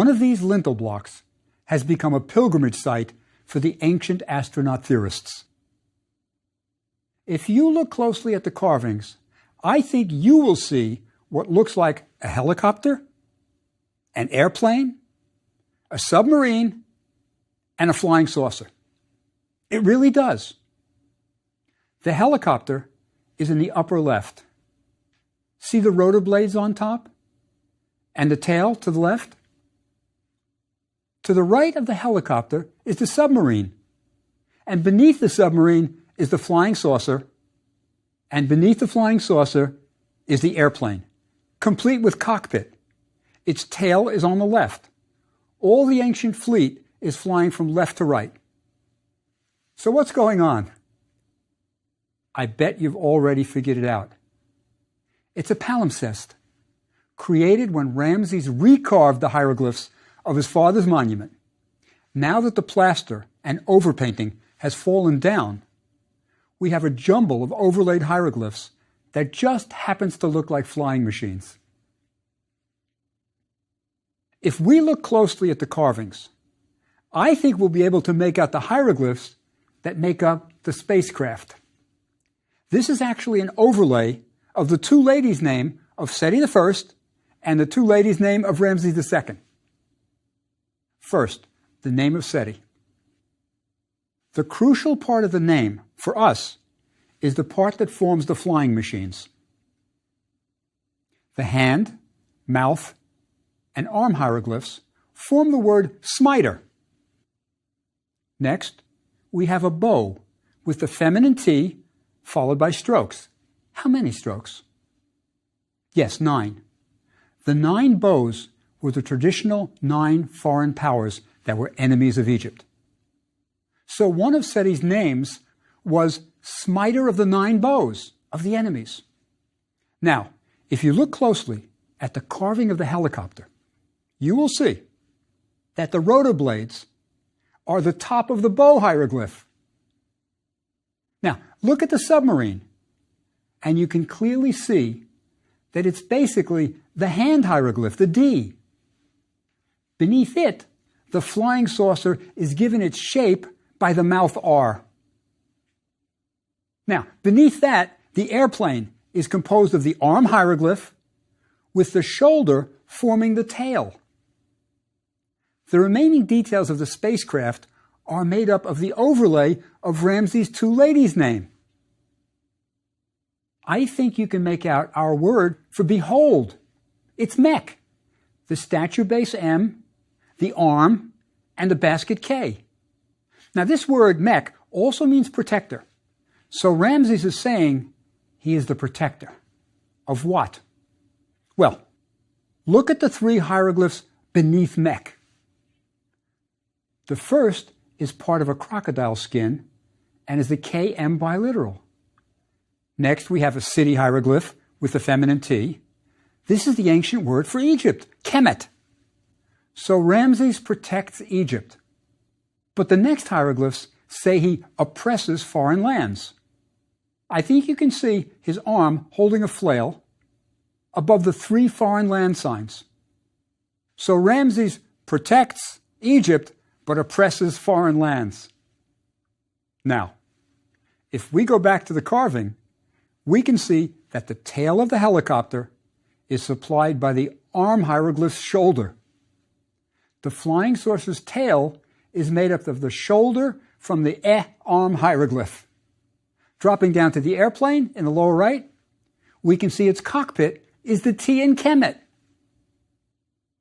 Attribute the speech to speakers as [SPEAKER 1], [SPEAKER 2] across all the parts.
[SPEAKER 1] One of these lintel blocks has become a pilgrimage site for the ancient astronaut theorists. If you look closely at the carvings, I think you will see what looks like a helicopter, an airplane, a submarine, and a flying saucer. It really does. The helicopter is in the upper left. See the rotor blades on top? And the tail to the left? To the right of the helicopter is the submarine. And beneath the submarine is the flying saucer. And beneath the flying saucer is the airplane, complete with cockpit. Its tail is on the left. All the ancient fleet is flying from left to right. So what's going on? I bet you've already figured it out. It's a palimpsest, created when Ramses recarved the hieroglyphs of his father's monument. Now that the plaster and overpainting has fallen down, we have a jumble of overlaid hieroglyphs that just happens to look like flying machines. If we look closely at the carvings, I think we'll be able to make out the hieroglyphs that make up the spacecraft. This is actually an overlay of the two ladies' name of Seti I and the two ladies' name of Ramses II. First, the name of Seti. The crucial part of the name, for us, is the part that forms the flying machines. The hand, mouth, and arm hieroglyphs form the word smiter. Next, we have a bow with the feminine T followed by strokes. How many strokes? Yes, 9. The 9 bows were the traditional 9 foreign powers that were enemies of Egypt. So one of Seti's names was Smiter of the 9 bows of the enemies. Now, if you look closely at the carving of the helicopter, you will see that the rotor blades are the top of the bow hieroglyph. Now, look at the submarine, and you can clearly see that it's basically the hand hieroglyph, the D. Beneath it, the flying saucer is given its shape by the mouth R. Now, beneath that, the airplane is composed of the arm hieroglyph with the shoulder forming the tail. The remaining details of the spacecraft are made up of the overlay of Ramses' two ladies' name. I think you can make out our word for behold. It's mech, the statue base M, the arm, and the basket K. Now this word mech also means protector. So Ramses is saying he is the protector. Of what? Well, look at the 3 hieroglyphs beneath mech. The first is part of a crocodile skin and is the KM biliteral. Next, we have a city hieroglyph with the feminine T. This is the ancient word for Egypt, Kemet. So Ramses protects Egypt. But the next hieroglyphs say he oppresses foreign lands. I think you can see his arm holding a flail above the 3 foreign land signs. So Ramses protects Egypt, but oppresses foreign lands. Now, if we go back to the carving, we can see that the tail of the helicopter is supplied by the arm hieroglyph's shoulder. The flying saucer's tail is made up of the shoulder from the arm hieroglyph. Dropping down to the airplane in the lower right, we can see its cockpit is the T in Kemet.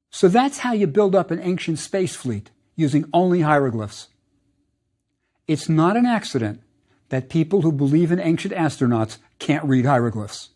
[SPEAKER 1] So that's how you build up an ancient space fleet, using only hieroglyphs. It's not an accident that people who believe in ancient astronauts can't read hieroglyphs.